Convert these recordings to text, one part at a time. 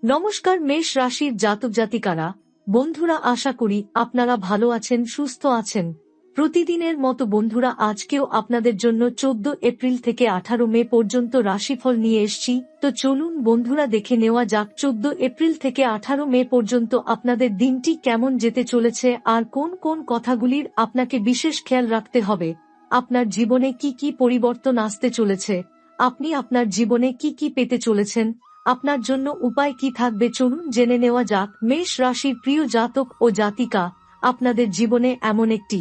নমস্কার মেষ রাশির জাতক জাতিকারা, বন্ধুরা, আশা করি আপনারা ভালো আছেন, সুস্থ আছেন। প্রতিদিনের মতো বন্ধুরা, আজকেও আপনাদের জন্য 14 এপ্রিল থেকে 18 মে পর্যন্ত রাশিফল নিয়ে এসেছি। তো চলুন বন্ধুরা, দেখে নেওয়া যাক 14 এপ্রিল থেকে 18 মে পর্যন্ত আপনাদের দিনটি কেমন যেতে চলেছে আর কোন কোন কথাগুলির আপনাকে বিশেষ খেয়াল রাখতে হবে। আপনার জীবনে কি কি পরিবর্তন আসতে চলেছে, আপনি আপনার জীবনে কি কি পেতে চলেছেন, আপনার জন্য উপায় কি থাকবে, চলুন জেনে নেওয়া যাক। মেষ রাশির প্রিয় জাতক ও জাতিকা, আপনাদের জীবনে এমন একটি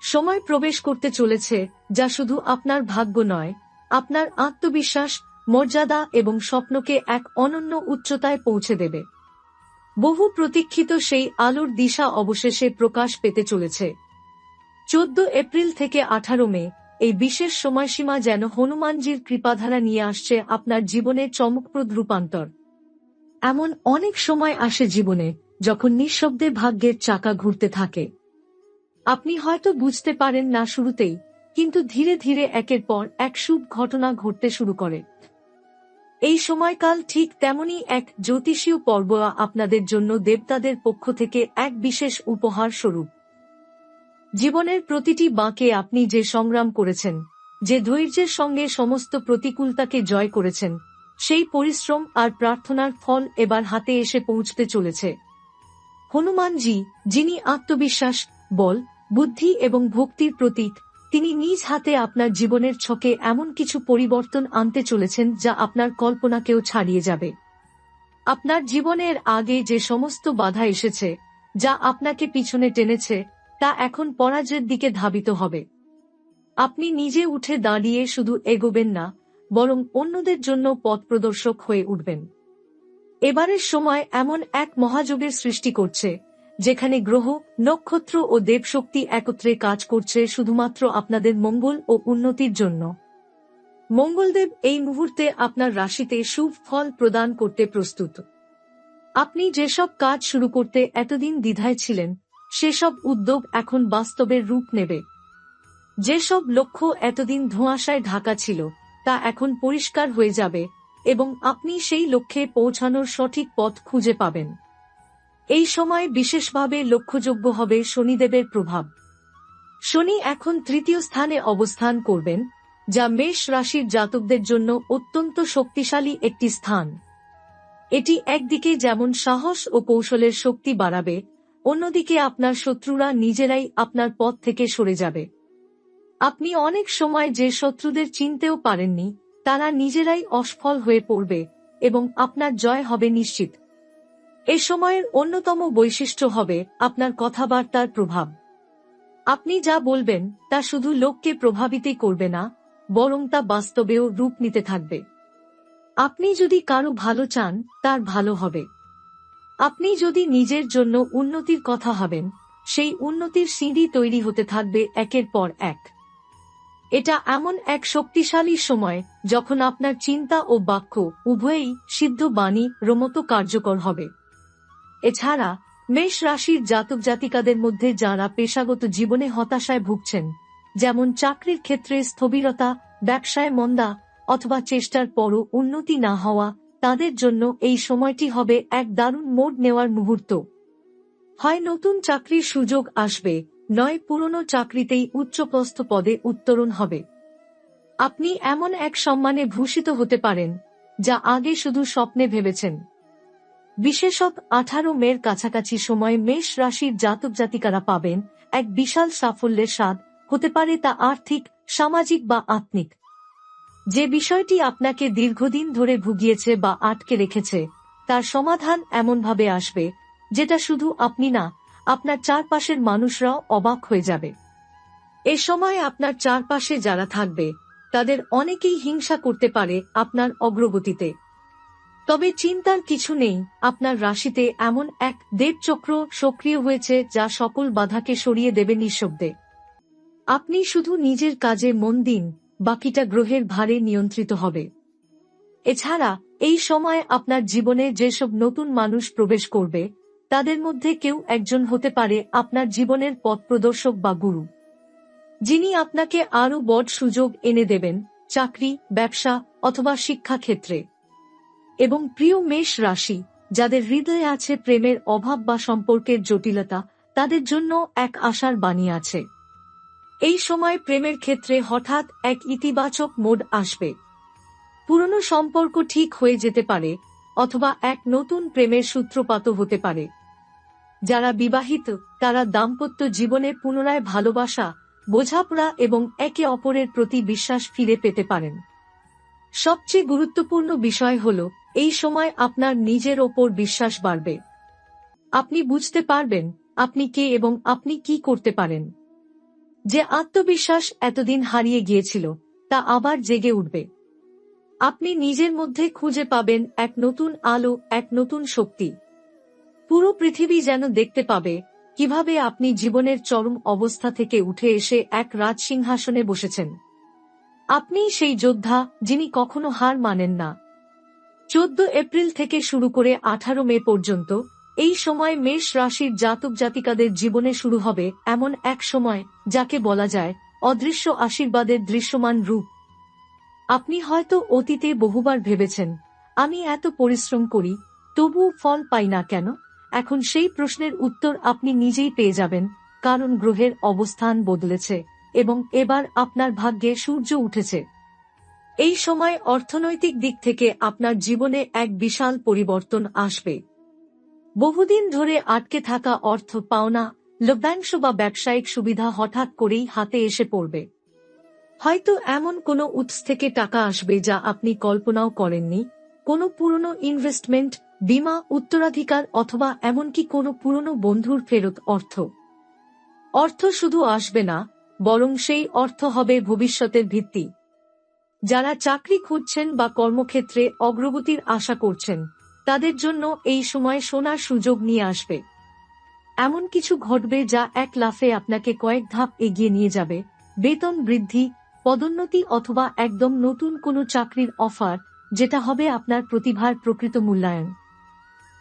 সময় প্রবেশ করতে চলেছে যা শুধু আপনার ভাগ্য নয়, আপনার আত্মবিশ্বাস, মর্যাদা এবং স্বপ্নকে এক অনন্য উচ্চতায় পৌঁছে দেবে। বহু প্রতীক্ষিত সেই আলোর দিশা অবশেষে প্রকাশ পেতে চলেছে। 14 এপ্রিল থেকে 18 মে এই বিশেষ সময়সীমা যেন হনুমানজির কৃপাধারা নিয়ে আসছে আপনার জীবনে চমকপ্রদ রূপান্তর। এমন অনেক সময় আসে জীবনে যখন নিঃশব্দে ভাগ্যের চাকা ঘুরতে থাকে। আপনি হয়তো বুঝতে পারেন না শুরুতেই, কিন্তু ধীরে ধীরে একের পর এক শুভ ঘটনা ঘটতে শুরু করে। এই সময়কাল ঠিক তেমনই এক জ্যোতিষীয় পর্ব আপনাদের জন্য দেবতাদের পক্ষ থেকে এক বিশেষ উপহার স্বরূপ। জীবনের প্রতিটি বাঁকে আপনি যে সংগ্রাম করেছেন, যে ধৈর্যের সঙ্গে সমস্ত প্রতিকূলতাকে জয় করেছেন, সেই পরিশ্রম আর প্রার্থনার ফল এবার হাতে এসে পৌঁছতে চলেছে। হনুমানজি, যিনি আত্মবিশ্বাস, বল, বুদ্ধি এবং ভক্তির প্রতীক, তিনি নিজ হাতে আপনার জীবনের ছকে এমন কিছু পরিবর্তন আনতে চলেছেন যা আপনার কল্পনাকেও ছাড়িয়ে যাবে। আপনার জীবনের আগে যে সমস্ত বাধা এসেছে, যা আপনাকে পিছনে টেনেছে, তা এখন পরাজয়ের দিকে ধাবিত হবে। আপনি নিজে উঠে দাঁড়িয়ে শুধু এগোবেন না, বরং অন্যদের জন্য পথপ্রদর্শক হয়ে উঠবেন। এবারের সময় এমন এক মহাযোগের সৃষ্টি করছে, যেখানে গ্রহ, নক্ষত্র ও দেবশক্তি একত্রে কাজ করছে শুধুমাত্র আপনাদের মঙ্গল ও উন্নতির জন্য। মঙ্গলদেব এই মুহূর্তে আপনার রাশিতে শুভ ফল প্রদান করতে প্রস্তুত। আপনি যেসব কাজ শুরু করতে এতদিন দ্বিধায় ছিলেন, সেসব উদ্যোগ এখন বাস্তবের রূপ নেবে। যেসব লক্ষ্য এতদিন ধোঁয়াশায় ঢাকা ছিল, তা এখন পরিষ্কার হয়ে যাবে এবং আপনি সেই লক্ষ্যে পৌঁছানোর সঠিক পথ খুঁজে পাবেন। এই সময় বিশেষভাবে লক্ষ্যযোগ্য হবে শনিদেবের প্রভাব। শনি এখন তৃতীয় স্থানে অবস্থান করবেন, যা মেষ রাশির জাতকদের জন্য অত্যন্ত শক্তিশালী একটি স্থান। এটি একদিকে যেমন সাহস ও কৌশলের শক্তি বাড়াবে, অন্যদিকে আপনার শত্রুরা নিজেরাই আপনার পথ থেকে সরে যাবে। আপনি অনেক সময় যে শত্রুদের চিনতেও পারেননি, তারা নিজেরাই অসফল হয়ে পড়বে এবং আপনার জয় হবে নিশ্চিত। এ সময়ের অন্যতম বৈশিষ্ট্য হবে আপনার কথাবার্তার প্রভাব। আপনি যা বলবেন তা শুধু লোককে প্রভাবিতই করবে না, বরং তা বাস্তবেও রূপ নিতে থাকবে। আপনি যদি কারো ভালো চান, তার ভালো হবে। আপনি যদি নিজের জন্য উন্নতির কথা ভাবেন, সেই উন্নতির সিঁড়ি তৈরি হতে থাকবে একের পর এক। এটা এমন এক শক্তিশালী সময় যখন আপনার চিন্তা ও বাক্য উভয়ই সিদ্ধ বাণীর মতো কার্যকর হবে। এছাড়া মেষ রাশির জাতক জাতিকাদের মধ্যে যারা পেশাগত জীবনে হতাশায় ভুগছেন, যেমন চাকরির ক্ষেত্রে স্থবিরতা, ব্যবসায় মন্দা অথবা চেষ্টার পরও উন্নতি না হওয়া, তাদের জন্য এই সময়টি হবে এক দারুণ মোড় নেওয়ার মুহূর্ত। হয় নতুন চাকরির সুযোগ আসবে, নয় পুরনো চাকরিতেই উচ্চপদস্থ পদে উত্তরণ হবে। আপনি এমন এক সম্মানে ভূষিত হতে পারেন, যা আগে শুধু স্বপ্নে ভেবেছেন। বিশেষত 18 মের কাছাকাছি সময় মেষ রাশির জাতক জাতিকারা পাবেন এক বিশাল সাফল্যের স্বাদ, হতে পারে তা আর্থিক, সামাজিক বা আত্মিক। যে বিষয়টি আপনাকে দীর্ঘদিন ধরে ভুগিয়েছে বা আটকে রেখেছে, তার সমাধান এমনভাবে আসবে যেটা শুধু আপনি না, আপনার চারপাশের মানুষরাও অবাক হয়ে যাবে। এ সময় আপনার চারপাশে যারা থাকবে, তাদের অনেকেই হিংসা করতে পারে আপনার অগ্রগতিতে। তবে চিন্তার কিছু নেই, আপনার রাশিতে এমন এক দেবচক্র সক্রিয় হয়েছে যা সকল বাধাকে সরিয়ে দেবে নিঃশব্দে। আপনি শুধু নিজের কাজে মন দিন, বাকিটা গ্রহের ভারে নিয়ন্ত্রিত হবে। এছাড়া এই সময় আপনার জীবনে যেসব নতুন মানুষ প্রবেশ করবে, তাদের মধ্যে কেউ একজন হতে পারে আপনার জীবনের পথপ্রদর্শক বা গুরু, যিনি আপনাকে আরও বড় সুযোগ এনে দেবেন, চাকরি, ব্যবসা অথবা শিক্ষা ক্ষেত্রে। এবং প্রিয় মেষ রাশি, যাদের হৃদয়ে আছে প্রেমের অভাব বা সম্পর্কের জটিলতা, তাদের জন্য এক আশার বাণী আছে। এই সময় প্রেমের ক্ষেত্রে হঠাৎ এক ইতিবাচক মোড আসবে। পুরনো সম্পর্ক ঠিক হয়ে যেতে পারে, অথবা এক নতুন প্রেমের সূত্রপাত হতে পারে। যারা বিবাহিত, তারা দাম্পত্য জীবনে পুনরায় ভালোবাসা, বোঝাপড়া এবং একে অপরের প্রতি বিশ্বাস ফিরে পেতে পারেন। সবচেয়ে গুরুত্বপূর্ণ বিষয় হল, এই সময় আপনার নিজের ওপর বিশ্বাস বাড়বে। আপনি বুঝতে পারবেন আপনি কে এবং আপনি কি করতে পারেন। যে আত্মবিশ্বাস এতদিন হারিয়ে গিয়েছিল, তা আবার জেগে উঠবে। আপনি নিজের মধ্যে খুঁজে পাবেন এক নতুন আলো, এক নতুন শক্তি। পুরো পৃথিবী যেন দেখতে পাবে কিভাবে আপনি জীবনের চরম অবস্থা থেকে উঠে এসে এক রাজসিংহাসনে বসেছেন। আপনি সেই যোদ্ধা যিনি কখনো হার মানেন না। 14 এপ্রিল থেকে শুরু করে 18 মে পর্যন্ত এই সময় মেষ রাশির জাতক জাতিকাদের জীবনে শুরু হবে এমন এক সময় যাকে বলা যায় অদৃশ্য আশীর্বাদের দৃশ্যমান রূপ। আপনি হয়তো অতীতে বহুবার ভেবেছেন, আমি এত পরিশ্রম করি, তবুও ফল পাই না কেন? এখন সেই প্রশ্নের উত্তর আপনি নিজেই পেয়ে যাবেন, কারণ গ্রহের অবস্থান বদলেছে এবং এবার আপনার ভাগ্যে সূর্য উঠেছে। এই সময় অর্থনৈতিক দিক থেকে আপনার জীবনে এক বিশাল পরিবর্তন আসবে। বহুদিন ধরে আটকে থাকা অর্থ পাওনা, লভ্যাংশ বা ব্যবসায়িক সুবিধা হঠাৎ করেই হাতে এসে পড়বে। হয়তো এমন কোনো উৎস থেকে টাকা আসবে যা আপনি কল্পনাও করেননি, কোনো পুরনো ইনভেস্টমেন্ট, বীমা, উত্তরাধিকার অথবা এমনকি কোনো পুরনো বন্ধুর ফেরত অর্থ। অর্থ শুধু আসবে না, বরং সেই অর্থ হবে ভবিষ্যতের ভিত্তি। যারা চাকরি খুঁজছেন বা কর্মক্ষেত্রে অগ্রগতির আশা করছেন, তাদের জন্য এই সময় সোনার সুযোগ নিয়ে আসবে। এমন কিছু ঘটবে যা এক লাফে আপনাকে কয়েক ধাপ এগিয়ে নিয়ে যাবে। বেতন বৃদ্ধি, পদোন্নতি অথবা একদম নতুন কোনো চাকরির অফার, যেটা হবে আপনার প্রতিভার প্রকৃত মূল্যায়ন।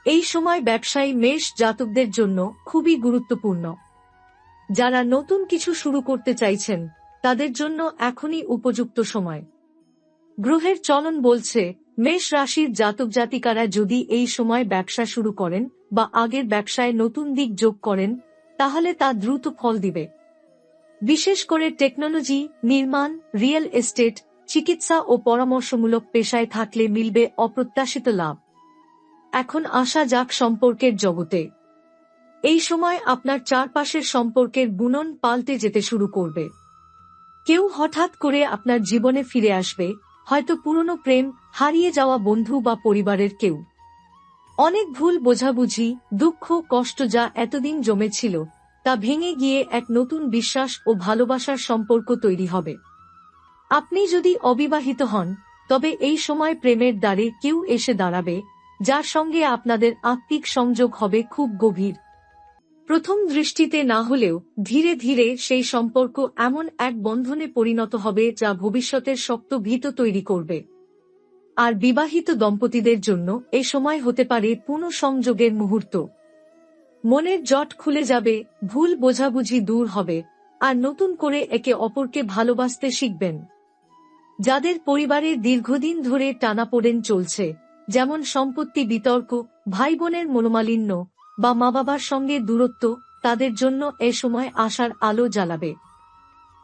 এই সময় ব্যবসায়ী মেষ জাতকদের জন্য খুবই গুরুত্বপূর্ণ। যারা নতুন কিছু শুরু করতে চাইছেন, তাদের জন্য এখনই উপযুক্ত সময়। গ্রহের চলন বলছে, মেষ রাশির জাতক জাতিকারা যদি এই সময় ব্যবসা শুরু করেন বা আগের ব্যবসায় নতুন দিক যোগ করেন, তাহলে তা দ্রুত ফল দিবে। বিশেষ করে টেকনোলজি, নির্মাণ, রিয়েল এস্টেট, চিকিৎসা ও পরামর্শমূলক পেশায় থাকলে মিলবে অপ্রত্যাশিত লাভ। এখন আসা যাক সম্পর্কের জগতে। এই সময় আপনার চারপাশের সম্পর্কের বুনন পাল্টে যেতে শুরু করবে। কেউ হঠাৎ করে আপনার জীবনে ফিরে আসবে, হয়তো পুরনো প্রেম, হারিয়ে যাওয়া বন্ধু বা পরিবারের কেউ। অনেক ভুল বোঝাবুঝি, দুঃখ, কষ্ট যা এতদিন জমেছিল, তা ভেঙে গিয়ে এক নতুন বিশ্বাস ও ভালোবাসার সম্পর্ক তৈরি হবে। আপনি যদি অবিবাহিত হন, তবে এই সময় প্রেমের দ্বারে কেউ এসে দাঁড়াবে, যার সঙ্গে আপনাদের আত্মিক সংযোগ হবে খুব গভীর। প্রথম দৃষ্টিতে না হলেও ধীরে ধীরে সেই সম্পর্ক এমন এক বন্ধনে পরিণত হবে যা ভবিষ্যতের শক্ত ভিত তৈরি করবে। আর বিবাহিত দম্পতিদের জন্য এ সময় হতে পারে পুনঃসংযোগের মুহূর্ত। মনের জট খুলে যাবে, ভুল বোঝাবুঝি দূর হবে, আর নতুন করে একে অপরকে ভালোবাসতে শিখবেন। যাদের পরিবারের দীর্ঘদিন ধরে টানাপোড়েন চলছে, যেমন সম্পত্তি বিতর্ক, ভাই বোনের মনোমালিন্য বা মা বাবার সঙ্গে দূরত্ব, তাদের জন্য এ সময় আশার আলো জ্বালাবে।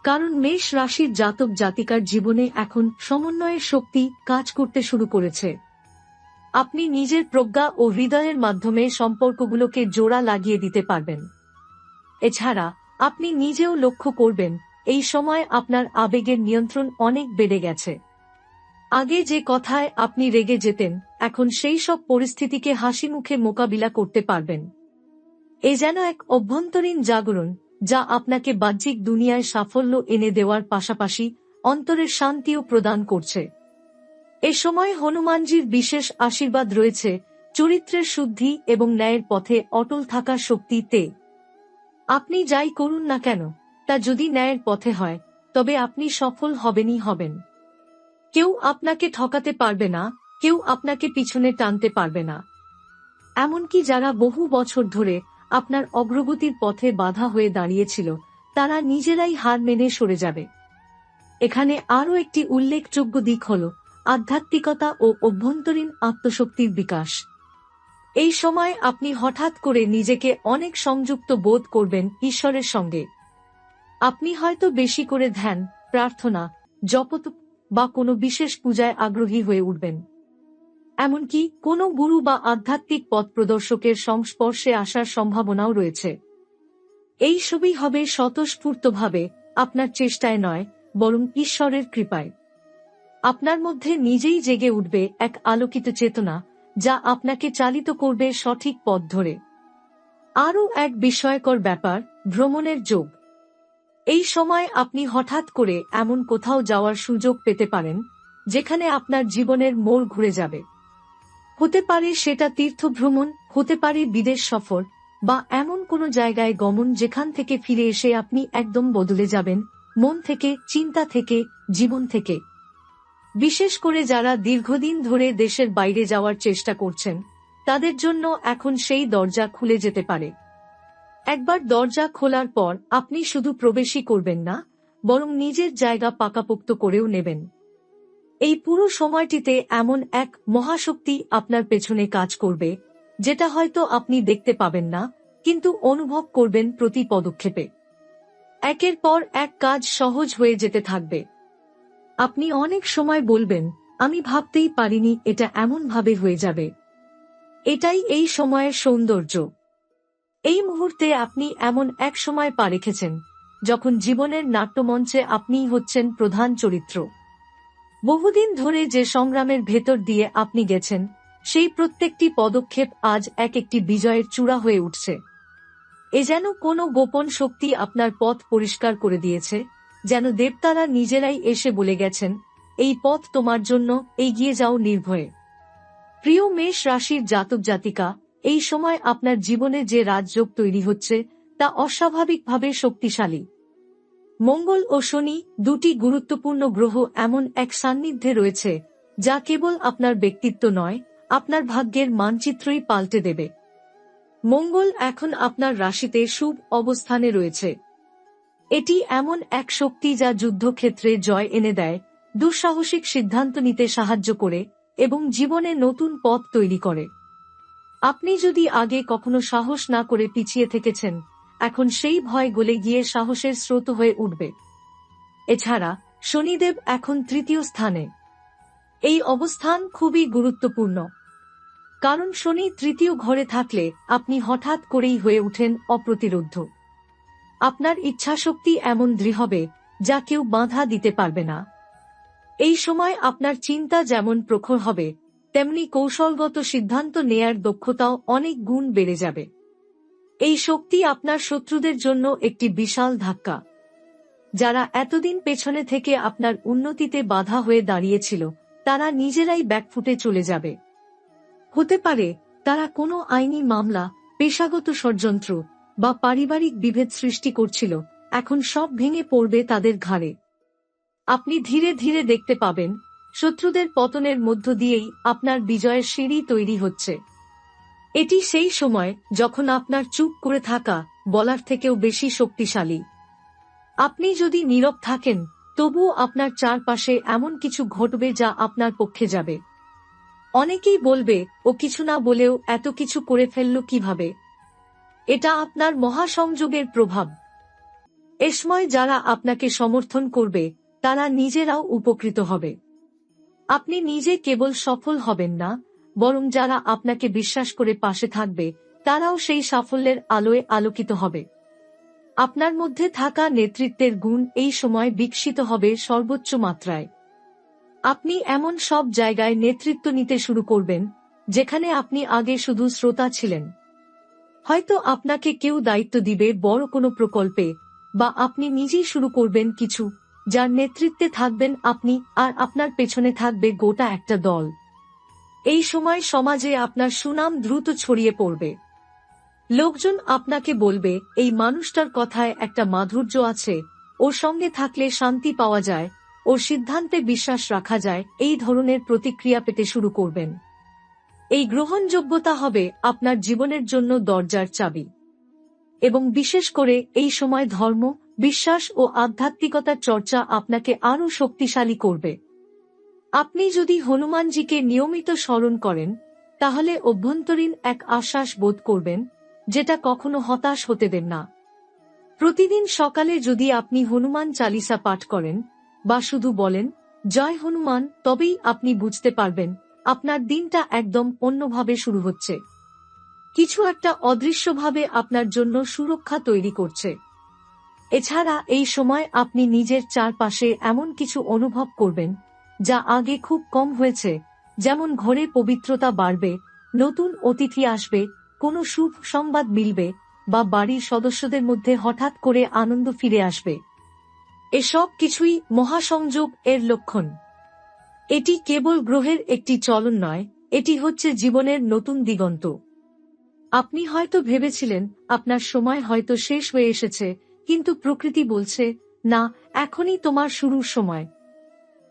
কারণ মেষ রাশির জাতক জাতিকার জীবনে এখন সমন্বয়ের শক্তি কাজ করতে শুরু করেছে। আপনি নিজের প্রজ্ঞা ও হৃদয়ের মাধ্যমে সম্পর্কগুলোকে জোড়া লাগিয়ে দিতে পারবেন। এছাড়া আপনি নিজেও লক্ষ্য করবেন, এই সময় আপনার আবেগের নিয়ন্ত্রণ অনেক বেড়ে গেছে। আগে যে কথায় আপনি রেগে যেতেন, এখন সেই সব পরিস্থিতিকে হাসিমুখে মোকাবিলা করতে পারবেন। এ যেন এক অভ্যন্তরীণ জাগরণ, যা আপনাকে বাহ্যিক দুনিয়ায় সাফল্য এনে দেওয়ার পাশাপাশি অন্তরের শান্তিও প্রদান করছে। এ সময় হনুমানজির বিশেষ আশীর্বাদ রয়েছে, চরিত্রের শুদ্ধি এবং ন্যায়ের পথে অটল থাকার শক্তিতে। আপনি যাই করুন না কেন, তা যদি ন্যায়ের পথে হয়, তবে আপনি সফল হবেনই হবেন। কেউ আপনাকে ঠকাতে পারবে না, কেউ আপনাকে পিছনে টানতে পারবে না। এমনকি যারা বহু বছর ধরে আপনার অগ্রগতির পথে বাধা হয়ে দাঁড়িয়েছিল, তারা নিজেরাই হার মেনে সরে যাবে। এখানে আরও একটি উল্লেখযোগ্য দিক হল, আধ্যাত্মিকতা ও অভ্যন্তরীণ আত্মশক্তির বিকাশ। এই সময় আপনি হঠাৎ করে নিজেকে অনেক সংযুক্ত বোধ করবেন ঈশ্বরের সঙ্গে। আপনি হয়তো বেশি করে ধ্যান, প্রার্থনা, জপতপ বা কোনো বিশেষ পূজায় আগ্রহী হয়ে উঠবেন। এমনকি কোনো গুরু বা আধ্যাত্মিক পথ প্রদর্শকের সংস্পর্শে আসার সম্ভাবনাও রয়েছে। এই সবই হবে স্বতঃস্ফূর্তভাবে, আপনার চেষ্টায় নয়, বরং ঈশ্বরের কৃপায়। আপনার মধ্যে নিজেই জেগে উঠবে এক আলোকিত চেতনা, যা আপনাকে চালিত করবে সঠিক পথ ধরে। আরও এক বিস্ময়কর ব্যাপার, ভ্রমণের যোগ। এই সময় আপনি হঠাৎ করে এমন কোথাও যাওয়ার সুযোগ পেতে পারেন, যেখানে আপনার জীবনের মোড় ঘুরে যাবে। হতে পারে সেটা তীর্থভ্রমণ, হতে পারে বিদেশ সফর, বা এমন কোনো জায়গায় গমন যেখান থেকে ফিরে এসে আপনি একদম বদলে যাবেন, মন থেকে, চিন্তা থেকে, জীবন থেকে। বিশেষ করে যারা দীর্ঘদিন ধরে দেশের বাইরে যাওয়ার চেষ্টা করছেন, তাদের জন্য এখন সেই দরজা খুলে যেতে পারে। একবার দরজা খোলার পর আপনি শুধু প্রবেশই করবেন না, বরং নিজের জায়গা পাকাপোক্ত করেও নেবেন। এই পুরো সময়টিতে এমন এক মহাশক্তি আপনার পেছনে কাজ করবে, যেটা হয়তো আপনি দেখতে পাবেন না, কিন্তু অনুভব করবেন প্রতি পদক্ষেপে। একের পর এক কাজ সহজ হয়ে যেতে থাকবে। আপনি অনেক সময় বলবেন, আমি ভাবতেই পারিনি এটা এমনভাবে হয়ে যাবে। এটাই এই সময়ের সৌন্দর্য। এই মুহূর্তে আপনি এমন এক সময় পা রেখেছেন, যখন জীবনের নাট্যমঞ্চে আপনিই হচ্ছেন প্রধান চরিত্র। বহুদিন ধরে যে সংগ্রামের ভেতর দিয়ে আপনি গেছেন, সেই প্রত্যেকটি পদক্ষেপ আজ এক একটি বিজয়ের চূড়া হয়ে উঠছে। এ যেন কোনো গোপন শক্তি আপনার পথ পরিষ্কার করে দিয়েছে, যেন দেবতারা নিজেরাই এসে বলে গেছেন, এই পথ তোমার জন্য, এগিয়ে যাও নির্ভয়ে। প্রিয় মেষ রাশির জাতক জাতিকা, এই সময় আপনার জীবনে যে রাজযোগ তৈরি হচ্ছে, তা অস্বাভাবিকভাবে শক্তিশালী। মঙ্গল ও শনি, দুটি গুরুত্বপূর্ণ গ্রহ এমন এক সান্নিধ্যে রয়েছে, যা কেবল আপনার ব্যক্তিত্ব নয়, আপনার ভাগ্যের মানচিত্রই পাল্টে দেবে। মঙ্গল এখন আপনার রাশিতে শুভ অবস্থানে রয়েছে। এটি এমন এক শক্তি যা যুদ্ধক্ষেত্রে জয় এনে দেয়, দুঃসাহসিক সিদ্ধান্ত নিতে সাহায্য করে, এবং জীবনে নতুন পথ তৈরি করে। আপনি যদি আগে কখনো সাহস না করে পিছিয়ে থেকেছেন, এখন সেই ভয় গলে গিয়ে সাহসের স্রোত হয়ে উঠবে। এছাড়া শনিদেব এখন তৃতীয় স্থানে। এই অবস্থান খুবই গুরুত্বপূর্ণ, কারণ শনি তৃতীয় ঘরে থাকলে আপনি হঠাৎ করেই হয়ে ওঠেন অপ্রতিরোধ্য। আপনার ইচ্ছাশক্তি এমন দৃঢ় হবে, যা কেউ বাধা দিতে পারবে না। এই সময় আপনার চিন্তা যেমন প্রখর হবে, তেমনি কৌশলগত সিদ্ধান্ত নেয়ার দক্ষতাও অনেক গুণ বেড়ে যাবে। এই শক্তি আপনার শত্রুদের জন্য একটি বিশাল ধাক্কা। যারা এতদিন পেছনে থেকে আপনার উন্নতিতে বাধা হয়ে দাঁড়িয়েছিল, তারা নিজেরাই ব্যাকফুটে চলে যাবে। হতে পারে তারা কোনো আইনি মামলা, পেশাগত ষড়যন্ত্র বা পারিবারিক বিভেদ সৃষ্টি করছিল, এখন সব ভেঙে পড়বে তাদের ঘাড়ে। আপনি ধীরে ধীরে দেখতে পাবেন, শত্রুদের পতনের মধ্য দিয়েই আপনার বিজয়ের সিঁড়ি তৈরি হচ্ছে। এটি সেই সময় যখন আপনার চুপ করে থাকা বলার থেকেও বেশি শক্তিশালী। আপনি যদি নীরব থাকেন, তবুও আপনার চারপাশে এমন কিছু ঘটবে যা আপনার পক্ষে যাবে। অনেকেই বলবে, ও কিছু না বলেও এত কিছু করে ফেলল কিভাবে? এটা আপনার মহাসংযোগের প্রভাব। এ সময় যারা আপনাকে সমর্থন করবে, তারা নিজেরাও উপকৃত হবে। আপনি নিজে কেবল সফল হবেন না, বরং যারা আপনাকে বিশ্বাস করে পাশে থাকবে, তারাও সেই সাফল্যের আলোয় আলোকিত হবে। আপনার মধ্যে থাকা নেতৃত্বের গুণ এই সময় বিকশিত হবে সর্বোচ্চ মাত্রায়। আপনি এমন সব জায়গায় নেতৃত্ব নিতে শুরু করবেন, যেখানে আপনি আগে শুধু শ্রোতা ছিলেন। হয়তো আপনাকে কেউ দায়িত্ব দিবে বড় কোনো প্রকল্পে, বা আপনি নিজেই শুরু করবেন কিছু, যার নেতৃত্বে থাকবেন আপনি, আর আপনার পেছনে থাকবে গোটা একটা দল। এই সময় সমাজে আপনার সুনাম দ্রুত ছড়িয়ে পড়বে। লোকজন আপনাকে বলবে, এই মানুষটার কথায় একটা মাধুর্য আছে, ওর সঙ্গে থাকলে শান্তি পাওয়া যায়, ওর সিদ্ধান্তে বিশ্বাস রাখা যায়। এই ধরনের প্রতিক্রিয়া পেতে শুরু করবেন। এই গ্রহণযোগ্যতা হবে আপনার জীবনের জন্য দরজার চাবি। এবং বিশেষ করে এই সময় ধর্ম, বিশ্বাস ও আধ্যাত্মিকতার চর্চা আপনাকে আরও শক্তিশালী করবে। আপনি যদি হনুমানজিকে নিয়মিত স্মরণ করেন তাহলে অভ্যন্তরীণ এক আশ্বাস বোধ করবেন, যেটা কখনো হতাশ হতে দেন না। প্রতিদিন সকালে যদি আপনি হনুমান চালিসা পাঠ করেন বা শুধু বলেন জয় হনুমান, তবেই আপনি বুঝতে পারবেন আপনার দিনটা একদম অন্যভাবে শুরু হচ্ছে। কিছু একটা অদৃশ্যভাবে আপনার জন্য সুরক্ষা তৈরি করছে। এছাড়া এই সময় আপনি নিজের চারপাশে এমন কিছু অনুভব করবেন যা আগে খুব কম হয়েছে, যেমন ঘরে পবিত্রতা বাড়বে, নতুন অতিথি আসবে, কোনো শুভ সংবাদ মিলবে বা বাড়ির সদস্যদের মধ্যে হঠাৎ করে আনন্দ ফিরে আসবে। এসব কিছুই মহাসংযোগ এর লক্ষণ। এটি কেবল গ্রহের একটি চলন নয়, এটি হচ্ছে জীবনের নতুন দিগন্ত। আপনি হয়তো ভেবেছিলেন আপনার সময় হয়তো শেষ হয়ে এসেছে, কিন্তু প্রকৃতি বলছে না, এখনই তোমার শুরুর সময়।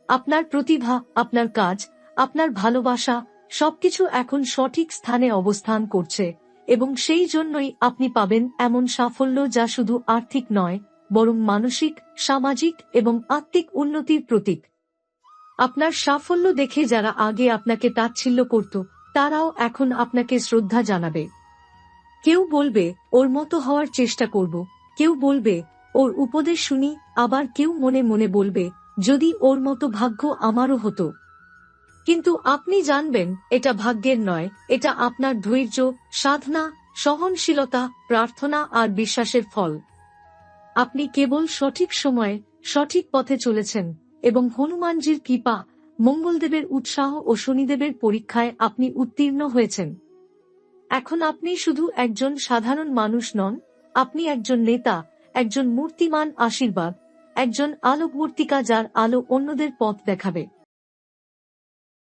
আপনার প্রতিভা, আপনার কাজ, আপনার ভালোবাসা সবকিছু এখন সঠিক স্থানে অবস্থান করছে, এবং সেই জন্যই আপনি পাবেন এমন সাফল্য যা শুধু আর্থিক নয়, বরং মানসিক, সামাজিক এবং আত্মিক উন্নতির প্রতীক। আপনার সাফল্য দেখে যারা আগে আপনাকে তাচ্ছিল্য করত, তারাও এখন আপনাকে শ্রদ্ধা জানাবে। কেউ বলবে ওর মতো হওয়ার চেষ্টা করব, কেউ বলবে ওর উপদেশ শুনি, আবার কেউ মনে মনে বলবে যদি ওর মতো ভাগ্য আমারও হতো। কিন্তু আপনি জানবেন এটা ভাগ্যের নয়, এটা আপনার ধৈর্য, সাধনা, সহনশীলতা, প্রার্থনা আর বিশ্বাসের ফল। আপনি কেবল সঠিক সময়ে সঠিক পথে চলেছেন, এবং হনুমানজির কৃপা, মঙ্গলদেবের উৎসাহ ও শনিদেবের পরীক্ষায় আপনি উত্তীর্ণ হয়েছেন। এখন আপনি শুধু একজন সাধারণ মানুষ নন, আপনি একজন নেতা, একজন মূর্তিমান আশীর্বাদ, একজন আলোকবর্তিকা যার আলো অন্যদের পথ দেখাবে।